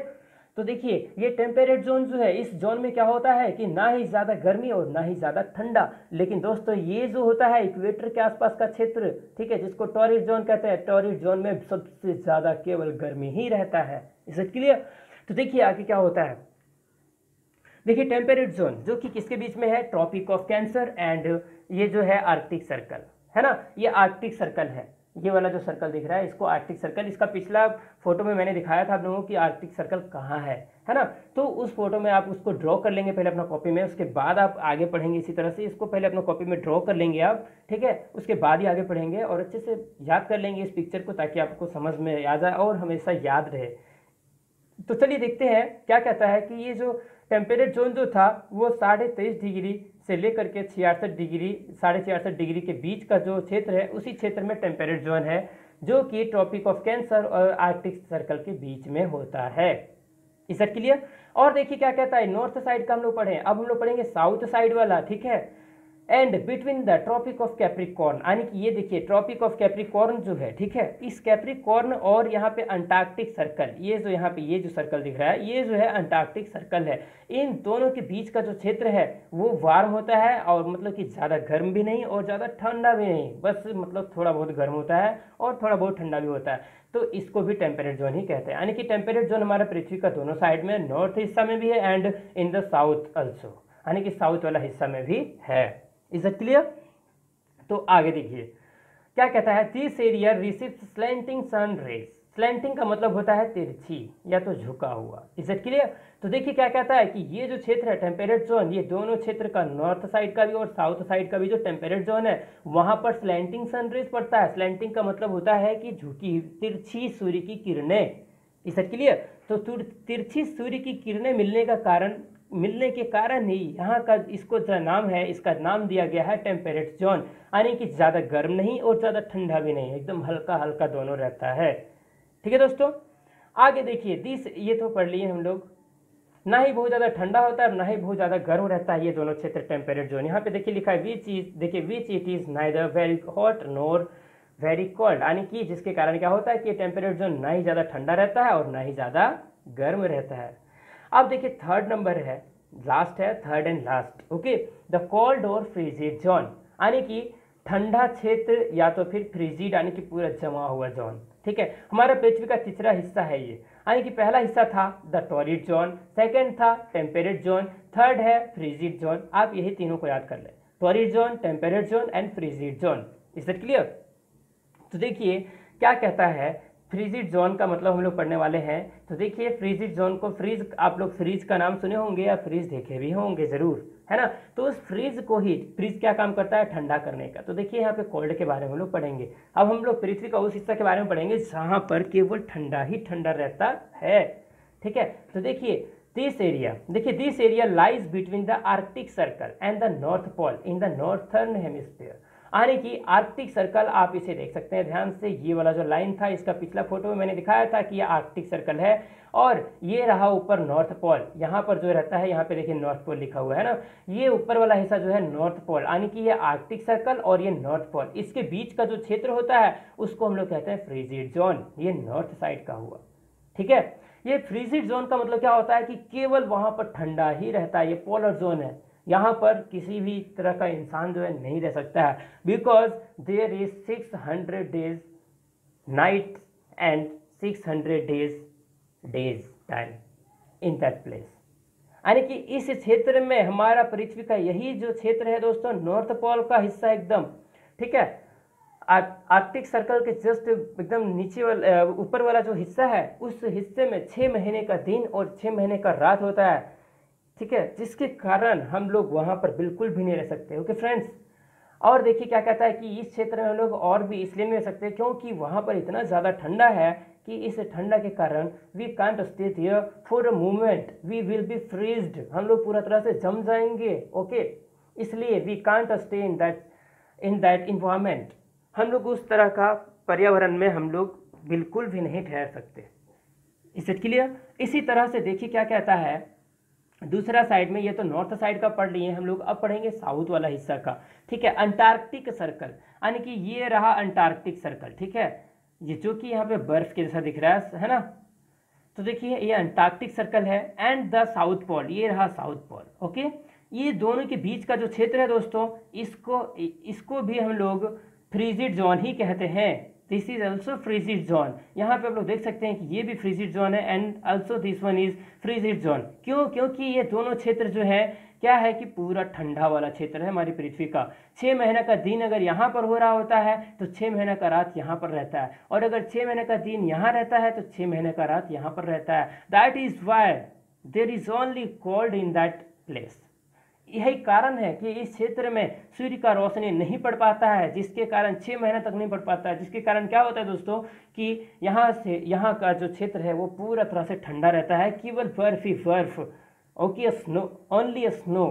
तो देखिए ये टेम्परेट जोन जो है, इस जोन में क्या होता है कि ना ही ज़्यादा गर्मी और ना ही ज़्यादा ठंडा। लेकिन दोस्तों ये जो होता है इक्वेटर के आसपास का क्षेत्र, ठीक है, जिसको टॉरिड जोन कहते हैं, टॉरिड जोन में सबसे ज़्यादा केवल गर्मी ही रहता है। Is it clear? तो देखिए आगे क्या होता है। देखिए टेम्परेट जोन जो कि किसके बीच में है? ट्रॉपिक ऑफ कैंसर एंड ये जो है आर्कटिक सर्कल है ना, ये आर्कटिक सर्कल है। ये वाला जो सर्कल दिख रहा है इसको आर्कटिक सर्कल, इसका पिछला फोटो में मैंने दिखाया था आप लोगों की आर्कटिक सर्कल कहाँ है ना। तो उस फोटो में आप उसको ड्रॉ कर लेंगे पहले अपना कॉपी में, उसके बाद आप आगे पढ़ेंगे। इसी तरह से इसको पहले अपना कॉपी में ड्रॉ कर लेंगे आप, ठीक है, उसके बाद ही आगे पढ़ेंगे और अच्छे से याद कर लेंगे इस पिक्चर को, ताकि आपको समझ में याद आए और हमेशा याद रहे। तो चलिए देखते हैं क्या कहता है कि ये जो टेम्परेट जोन जो था वो 23.5 डिग्री से लेकर के 66 डिग्री 66.5 डिग्री के बीच का जो क्षेत्र है उसी क्षेत्र में टेम्परेट जोन है, जो कि ट्रॉपिक ऑफ कैंसर और आर्कटिक सर्कल के बीच में होता है। Is that clear? और देखिए क्या कहता है, नॉर्थ साइड का हम लोग पढ़े, अब हम लोग पढ़ेंगे साउथ साइड वाला, ठीक है। And between the tropic of capricorn, यानी कि ये देखिए ट्रॉपिक ऑफ कैप्रिकॉर्न जो है, ठीक है, इस कैप्रिकॉर्न और यहाँ पे अंटार्कटिक सर्कल, ये जो यहाँ पे ये जो सर्कल दिख रहा है ये जो है अंटार्कटिक सर्कल है। इन दोनों के बीच का जो क्षेत्र है वो वार्म होता है और मतलब कि ज़्यादा गर्म भी नहीं और ज़्यादा ठंडा भी नहीं, बस मतलब थोड़ा बहुत गर्म होता है और थोड़ा बहुत ठंडा भी होता है। तो इसको भी टेम्परेट जोन ही कहते हैं। यानी कि टेम्परेट जोन हमारा पृथ्वी का दोनों साइड में, नॉर्थ हिस्सा में भी है and in the south also, यानी कि साउथ वाला हिस्सा में भी है। Is it clear? तो आगे देखिए क्या कहता है, this area receives slanting sun rays. Slanting का मतलब होता है तिरछी या तो झुका हुआ। Is it clear? तो देखिए क्या कहता है कि ये जो क्षेत्र है टेम्परेट जोन, ये दोनों क्षेत्र का, नॉर्थ साइड का भी और साउथ साइड का भी जो टेम्परेट जोन है वहां पर स्लैंटिंग सन रेज पड़ता है। स्लैंटिंग का मतलब होता है कि झुकी तिरछी सूर्य की किरणें। Is it clear? तो तिरछी सूर्य की किरणें मिलने के कारण ही यहाँ का इसको जो नाम है, इसका नाम दिया गया है टेम्परेट जोन। यानी कि ज़्यादा गर्म नहीं और ज़्यादा ठंडा भी नहीं, एकदम हल्का हल्का दोनों रहता है। ठीक है दोस्तों, आगे देखिए ये तो पढ़ लिए हम लोग, ना ही बहुत ज़्यादा ठंडा होता है ना ही बहुत ज़्यादा गर्म रहता है ये दोनों क्षेत्र टेम्परेट जोन। यहाँ पे देखिए लिखा है which it is neither very hot nor very cold, यानी कि जिसके कारण क्या होता है कि टेम्परेट जोन ना ही ज़्यादा ठंडा रहता है और ना ही ज़्यादा गर्म रहता है। अब देखिए थर्ड नंबर है, लास्ट है, third and last. Okay, the cold और फ्रीजिड जोन, यानी कि ठंडा क्षेत्र या तो फिर फ्रीजिड यानी कि पूरा जमा हुआ जोन। ठीक है, हमारा पृथ्वी का तीसरा हिस्सा है ये, यानी कि पहला हिस्सा था द टॉरिड जोन, सेकंड था टेम्परेट जोन, थर्ड है फ्रीजिड जोन। आप यही तीनों को याद कर लें, torrid zone, temperate zone and frigid zone. Is it clear? तो देखिए क्या कहता है, फ्रीजिड जोन का मतलब हम लोग पढ़ने वाले हैं। तो देखिए फ्रीजिड जोन को, फ्रीज आप लोग फ्रीज का नाम सुने होंगे या फ्रीज देखे भी होंगे जरूर, है ना। तो उस फ्रीज को ही, फ्रीज क्या काम करता है? ठंडा करने का। तो देखिए यहाँ पे कोल्ड के बारे में हम लोग पढ़ेंगे। अब हम लोग पृथ्वी का उस हिस्सा के बारे में पढ़ेंगे जहाँ पर केवल ठंडा ही ठंडा रहता है। ठीक है, तो देखिए this area lies between the arctic circle and the north pole in the northern hemisphere. यानी कि आर्कटिक सर्कल आप इसे देख सकते हैं ध्यान से, ये वाला जो लाइन था इसका पिछला फोटो में मैंने दिखाया था कि ये आर्कटिक सर्कल है, और ये रहा ऊपर नॉर्थ पोल, यहाँ पर जो रहता है यहाँ पे देखिए नॉर्थ पोल लिखा हुआ है ना, ये ऊपर वाला हिस्सा जो है नॉर्थ पोल, यानी कि ये आर्कटिक सर्कल और ये नॉर्थ पोल, इसके बीच का जो क्षेत्र होता है उसको हम लोग कहते हैं फ्रीजिड जोन, ये नॉर्थ साइड का हुआ। ठीक है, ये फ्रीजिड जोन का मतलब क्या होता है कि केवल वहां पर ठंडा ही रहता है, ये पोलर जोन है, यहाँ पर किसी भी तरह का इंसान जो है नहीं रह सकता है, because there is 600 days night and 600 days time in that place. यानी कि इस क्षेत्र में हमारा पृथ्वी का यही जो क्षेत्र है दोस्तों, नॉर्थ पोल का हिस्सा एकदम, ठीक है, आर्कटिक सर्कल के जस्ट एकदम नीचे वाला ऊपर वाला जो हिस्सा है, उस हिस्से में 6 महीने का दिन और 6 महीने का रात होता है। ठीक है, जिसके कारण हम लोग वहाँ पर बिल्कुल भी नहीं रह सकते। ओके फ्रेंड्स, और देखिए क्या कहता है कि इस क्षेत्र में हम लोग और भी इसलिए नहीं रह सकते क्योंकि वहाँ पर इतना ज़्यादा ठंडा है कि इस ठंडा के कारण we can't stay here for a moment, we will be freezed, हम लोग पूरा तरह से जम जाएंगे। ओके, इसलिए we can't stay in that environment, हम लोग उस तरह का पर्यावरण में हम लोग बिल्कुल भी नहीं ठहर सकते। इसे क्लियर। इसी तरह से देखिए क्या कहता है दूसरा साइड में, ये तो नॉर्थ साइड का पढ़ लिए हम लोग, अब पढ़ेंगे साउथ वाला हिस्सा का। ठीक है, अंटार्कटिक सर्कल, यानी कि ये रहा अंटार्कटिक सर्कल। ठीक है, ये जो कि यहाँ पे बर्फ के जैसा दिख रहा है ना, तो देखिए ये अंटार्कटिक सर्कल है, एंड द साउथ पोल, ये रहा साउथ पोल। ओके, ये दोनों के बीच का जो क्षेत्र है दोस्तों, इसको भी हम लोग फ्रीजिड जोन ही कहते हैं। This is also frigid zone, यहाँ पे आप लोग देख सकते हैं कि ये भी फ्रीजिड जोन है, and also this one is frigid zone. क्यों? क्योंकि ये दोनों क्षेत्र जो है क्या है कि पूरा ठंडा वाला क्षेत्र है हमारी पृथ्वी का। 6 महीने का दिन अगर यहाँ पर हो रहा होता है तो 6 महीने का रात यहाँ पर रहता है, और अगर 6 महीने का दिन यहाँ रहता है तो 6 महीने का रात यहाँ पर रहता है। That is why there is only cold in that place. यही कारण है कि इस क्षेत्र में सूर्य का रोशनी नहीं पड़ पाता है, जिसके कारण 6 महीने तक नहीं पड़ पाता है, जिसके कारण क्या होता है दोस्तों कि यहाँ का जो क्षेत्र है वो पूरा तरह से ठंडा रहता है, केवल बर्फ ही बर्फ। Okay, snow, only snow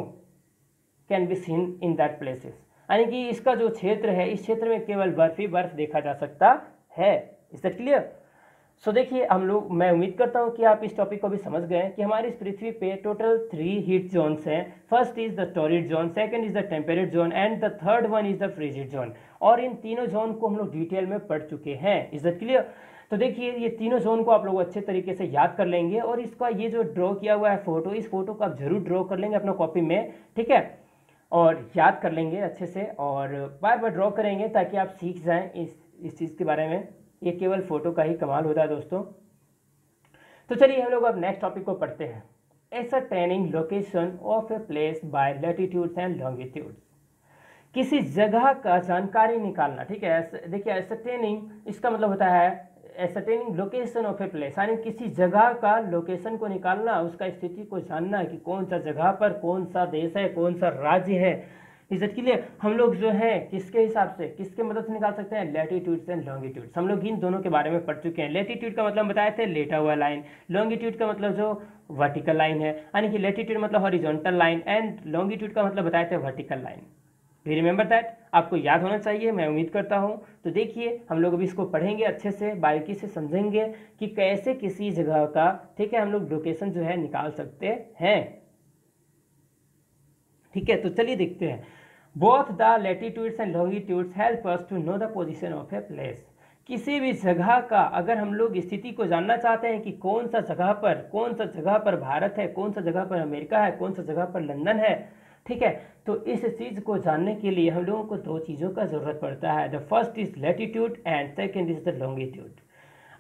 can be seen in that places, यानी कि इसका जो क्षेत्र है इस क्षेत्र में केवल बर्फ ही बर्फ देखा जा सकता है। Is that clear? सो देखिए मैं उम्मीद करता हूँ कि आप इस टॉपिक को भी समझ गए कि हमारी इस पृथ्वी पे टोटल 3 हीट जोन्स हैं। First is the torrid zone, second is the temperate zone, and the third one is the frigid zone. और इन तीनों जोन को हम लोग डिटेल में पढ़ चुके हैं। Is that clear? तो देखिए ये तीनों जोन को आप लोग अच्छे तरीके से याद कर लेंगे, और इसका ये जो ड्रॉ किया हुआ है फोटो, इस फोटो को आप जरूर ड्रॉ कर लेंगे अपना कॉपी में। ठीक है, और याद कर लेंगे अच्छे से, और बार बार ड्रॉ करेंगे ताकि आप सीख जाएं इस चीज़ के बारे में। ये केवल फोटो का ही कमाल होता है दोस्तों। तो चलिए हम लोग अब नेक्स्ट टॉपिक को पढ़ते हैं। Ascertaining location of a place by latitudes and longitudes, किसी जगह का जानकारी निकालना। ठीक है, देखिए एसरटेनिंग इसका मतलब होता है ascertaining location of a place, यानी किसी जगह का लोकेशन को निकालना, उसका स्थिति को जानना कि कौन सा जगह पर कौन सा देश है, कौन सा राज्य है। इज्जत के लिए हम लोग जो है किसके हिसाब से, किसके मदद से निकाल सकते हैं? Latitudes and longitudes. हम लोग इन दोनों के बारे में पढ़ चुके हैं। लैटिट्यूड का मतलब बताए थे लेटा हुआ लाइन, लॉन्गिट्यूड का मतलब जो वर्टिकल लाइन है, यानी कि लैटिट्यूड मतलब हॉरिजॉन्टल लाइन, एंड लॉन्गिट्यूड का मतलब बताए थे vertical line. We remember that, आपको याद होना चाहिए, मैं उम्मीद करता हूँ। तो देखिए हम लोग अभी इसको पढ़ेंगे अच्छे से, बारीकी से समझेंगे कि कैसे किसी जगह का, ठीक है, हम लोग लोकेशन जो है निकाल सकते हैं। ठीक है, तो चलिए देखते हैं। Both the latitudes and longitudes help us to know the position of a place. किसी भी जगह का अगर हम लोग स्थिति को जानना चाहते हैं कि कौन सा जगह पर भारत है, कौन सा जगह पर अमेरिका है, कौन सा जगह पर लंदन है, ठीक है, तो इस चीज़ को जानने के लिए हम लोगों को 2 चीज़ों का ज़रूरत पड़ता है। The first is latitude and second is the longitude.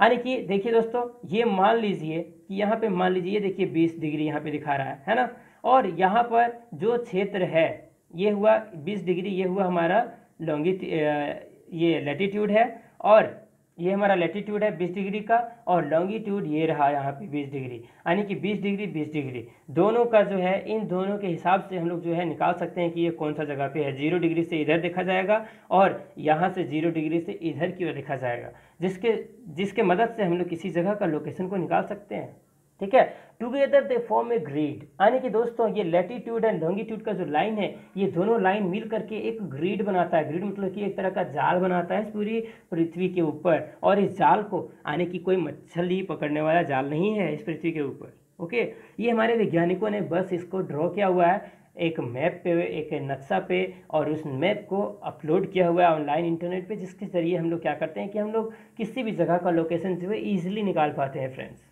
यानी कि देखिए दोस्तों, ये मान लीजिए कि यहाँ पे मान लीजिए, देखिए 20 डिग्री यहाँ पे दिखा रहा है ना, और यहाँ पर जो क्षेत्र है ये हुआ 20 डिग्री, ये हुआ हमारा ये लैटिट्यूड है, और ये हमारा लैटिट्यूड है 20 डिग्री का, और लॉन्गिट्यूड ये रहा यहाँ पे 20 डिग्री, यानी कि 20 डिग्री 20 डिग्री दोनों का जो है, इन दोनों के हिसाब से हम लोग जो है निकाल सकते हैं कि ये कौन सा जगह पे है। 0 डिग्री से इधर देखा जाएगा, और यहाँ से 0 डिग्री से इधर की ओर देखा जाएगा, जिसके मदद से हम लोग किसी जगह का लोकेशन को निकाल सकते हैं। ठीक है। Together they form a grid, यानी कि दोस्तों ये लैटिट्यूड एंड लॉन्गिट्यूड का जो लाइन है, ये दोनों लाइन मिल करके एक ग्रिड बनाता है। ग्रिड मतलब कि एक तरह का जाल बनाता है इस पूरी पृथ्वी के ऊपर, और इस जाल को, यानी कि कोई मछली पकड़ने वाला जाल नहीं है इस पृथ्वी के ऊपर। ओके, ये हमारे वैज्ञानिकों ने बस इसको ड्रॉ किया हुआ है एक मैप पे, एक नक्शा पे, और उस मैप को अपलोड किया हुआ है ऑनलाइन इंटरनेट पे, जिसके ज़रिए हम लोग क्या करते हैं कि हम लोग किसी भी जगह का लोकेशन जो है ईजिली निकाल पाते हैं फ्रेंड्स।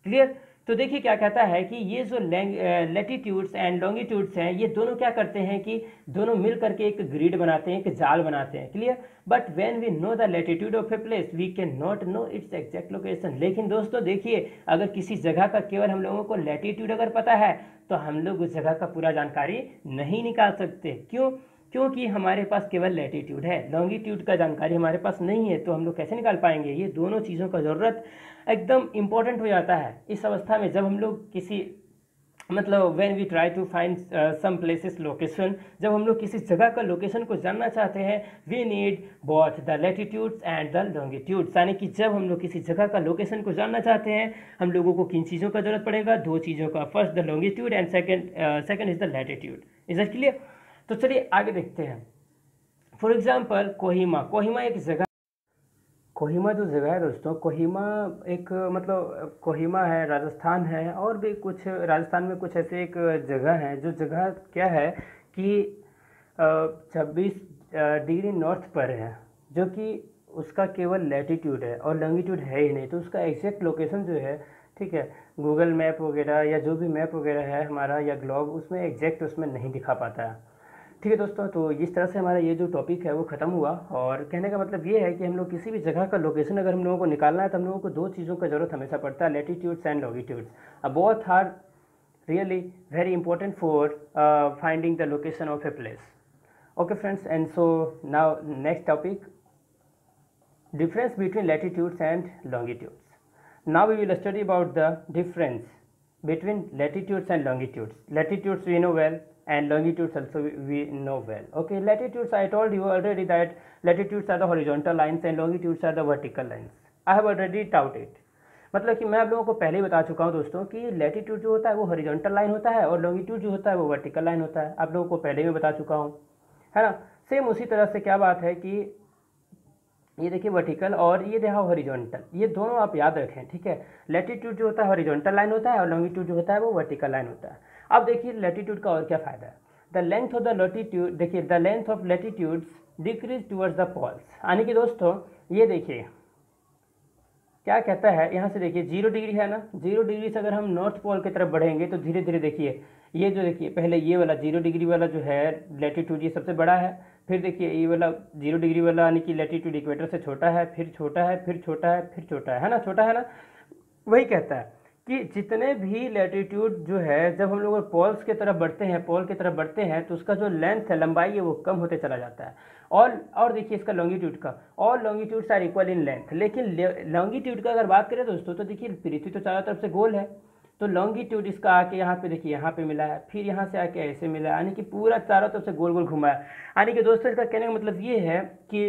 क्लियर। तो देखिए क्या कहता है कि ये जो लैटिट्यूड्स एंड लॉन्गिट्यूड्स हैं, ये दोनों क्या करते हैं कि दोनों मिल करके एक ग्रिड बनाते हैं, एक जाल बनाते हैं। Clear. But when we know the latitude of a place we can not know its exact location. लेकिन दोस्तों देखिए, अगर किसी जगह का केवल हम लोगों को लैटिट्यूड अगर पता है तो हम लोग उस जगह का पूरा जानकारी नहीं निकाल सकते। क्यों? क्योंकि हमारे पास केवल लैटिट्यूड है, लॉन्गिट्यूड का जानकारी हमारे पास नहीं है, तो हम लोग कैसे निकाल पाएंगे? ये दोनों चीज़ों का ज़रूरत एकदम इम्पोर्टेंट हो जाता है इस अवस्था में, जब हम लोग किसी मतलब when we try to find some places location, जब हम लोग किसी जगह का लोकेशन को जानना चाहते हैं, we need both the latitudes and the longitudes. यानी कि जब हम लोग किसी जगह का लोकेशन को जानना चाहते हैं, हम लोगों को किन चीज़ों का जरूरत पड़ेगा? दो चीज़ों का, first the longitude and second is the latitude. Is it clear? तो चलिए आगे देखते हैं। For example Kohima. कोहिमा एक जगह, कोहिमा जो जगह है दोस्तों, कोहिमा एक मतलब कोहिमा है, राजस्थान है, और भी कुछ राजस्थान में कुछ ऐसे एक जगह है, जो जगह क्या है कि 26 डिग्री नॉर्थ पर है, जो कि उसका केवल लैटिट्यूड है और लॉन्गिट्यूड है ही नहीं। तो उसका एग्जैक्ट लोकेशन जो है, ठीक है, गूगल मैप वगैरह या जो भी मैप वगैरह है हमारा या ग्लोब, उसमें एग्जैक्ट उसमें नहीं दिखा पाता है। ठीक है दोस्तों, तो इस तरह से हमारा ये जो टॉपिक है वो ख़त्म हुआ। और कहने का मतलब ये है कि हम लोग किसी भी जगह का लोकेशन अगर हम लोगों को निकालना है तो हम लोगों को दो चीज़ों का ज़रूरत हमेशा पड़ता है, latitudes and longitudes. Both are really very important for finding the location of a place. Okay friends, and so now next topic, difference between latitudes and longitudes. Now we will study about the difference between latitudes and longitudes. Latitudes we know well and longitudes also we know well. Okay, latitudes I told you already that latitudes are the horizontal lines and longitudes are the vertical lines. I have already taught it. मतलब कि मैं आप लोगों को पहले ही बता चुका हूँ दोस्तों कि लैटिट्यूड जो होता है वो हॉरिजॉन्टल लाइन होता है और लॉन्गिट्यूड जो होता है वो वर्टिकल लाइन होता है। आप लोगों को पहले ही बता चुका हूँ, है ना। सेम उसी तरह से क्या बात है कि ये देखिए वर्टिकल और ये देखा हॉरिजॉन्टल, ये दोनों आप याद रखें, ठीक है। लैटिट्यूड जो होता है हॉरिजॉन्टल लाइन होता है और लॉन्गिट्यूड जो होता है वो वर्टिकल लाइन होता है। अब देखिए लैटिट्यूड का और क्या फ़ायदा है। The length of the latitude, देखिए the length of latitudes decrease towards the poles, यानी कि दोस्तों ये देखिए क्या कहता है, यहाँ से देखिए 0 डिग्री है ना, 0 डिग्री से अगर हम नॉर्थ पोल की तरफ बढ़ेंगे तो धीरे धीरे देखिए ये जो देखिए पहले ये वाला 0 डिग्री वाला जो है लैटिट्यूड ये सबसे बड़ा है, फिर देखिए ये वाला 0 डिग्री वाला यानी कि लैटिट्यूड इक्वेटर से छोटा है, फिर छोटा है, फिर छोटा है, फिर छोटा है ना, छोटा है ना। वही कहता है कि जितने भी लैटिट्यूड जो है जब हम लोग पोल्स की तरफ बढ़ते हैं, पोल की तरफ बढ़ते हैं तो उसका जो लेंथ है, लंबाई है, वो कम होते चला जाता है। और देखिए इसका लॉन्गिट्यूड का, और longitudes are equal in length. लेकिन लॉन्गिट्यूड का अगर बात करें दोस्तों तो देखिए पृथ्वी तो चारों तरफ से गोल है, तो लॉन्गिट्यूड इसका आके यहाँ पे देखिए यहाँ पे मिला है, फिर यहाँ से आके ऐसे मिला है, यानी कि पूरा चारों तरफ से गोल गोल घुमा है। यानी कि दोस्तों इसका कहने का मतलब ये है कि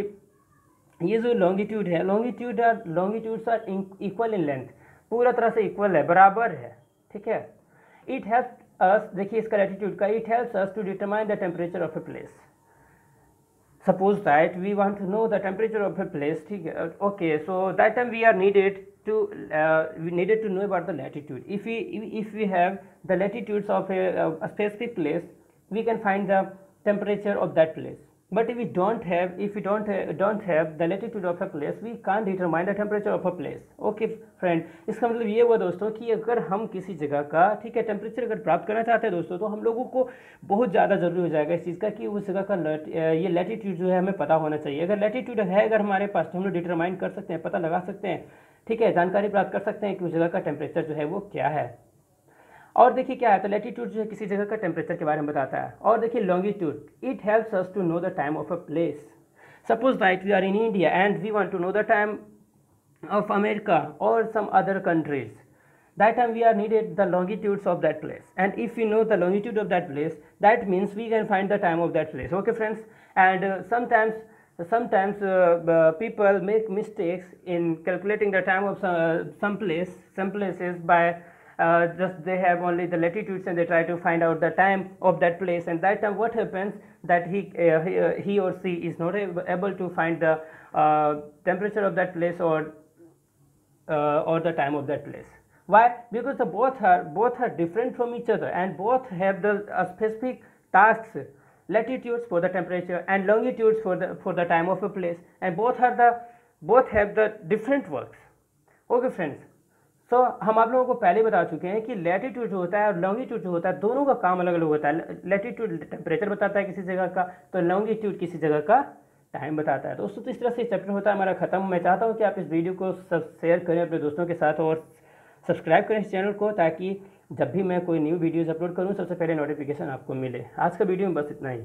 ये जो लॉन्गिट्यूड है, longitudes are equal in length, पूरा तरह से इक्वल है, बराबर है, ठीक है। इट हेल्प्स अस, देखिए इसका लैटिट्यूड का, it helps us to determine the temperature of a place. Suppose that we want to know the temperature of a place, ठीक है। Okay, so that time we needed to know about the latitude. If we have the latitudes of a specific place, we can find the temperature of that place. But if we don't have the latitude of a place, we can't determine the temperature of a place. Okay friend, इसका मतलब ये हुआ दोस्तों कि अगर हम किसी जगह का, ठीक है, टेम्परेचर अगर प्राप्त करना चाहते हैं दोस्तों, तो हम लोगों को बहुत ज़्यादा ज़रूरी हो जाएगा इस चीज़ का कि उस जगह का ये लैटिट्यूड जो है हमें पता होना चाहिए। अगर लैटिट्यूड है अगर हमारे पास तो हम लोग डिटरमाइन कर सकते हैं, पता लगा सकते हैं, ठीक है, जानकारी प्राप्त कर सकते हैं कि उस जगह का टेम्परेचर जो है वो क्या है। और देखिए क्या है, तो लैटिट्यूड जो है किसी जगह का टेम्परेचर के बारे में बताता है। और देखिए longitude, it helps us to know the time of a place. Suppose that we are in India and we want to know the time of America और some other countries, that time we are needed the longitudes of that place, and if we know the longitude of that place, that means we can find the time of that place. Okay friends, and sometimes people make mistakes in calculating the time of some places by just they have only the latitudes and they try to find out the time of that place, and that time what happens that he or she is not able to find the temperature of that place or the time of that place. Why? Because the both are different from each other, and both have the specific tasks, latitudes for the temperature and longitudes for the time of a place, and both have the different works. Okay friends, so हम आप लोगों को पहले बता चुके हैं कि latitude जो होता है और लॉन्गिट्यूड जो होता है दोनों का काम अलग अलग होता है। लैटिट्यूड टेम्परेचर बताता है किसी जगह का, तो लॉन्गिट्यूड किसी जगह का टाइम बताता है। दोस्तों तो इस तरह से चैप्टर होता है हमारा खत्म। मैं चाहता हूँ कि आप इस वीडियो को सब शेयर करें अपने दोस्तों के साथ और सब्सक्राइब करें इस चैनल को, ताकि जब भी मैं कोई न्यू वीडियोज़ अपलोड करूँ सबसे पहले नोटिफिकेशन आपको मिले। आज का वीडियो में बस इतना ही।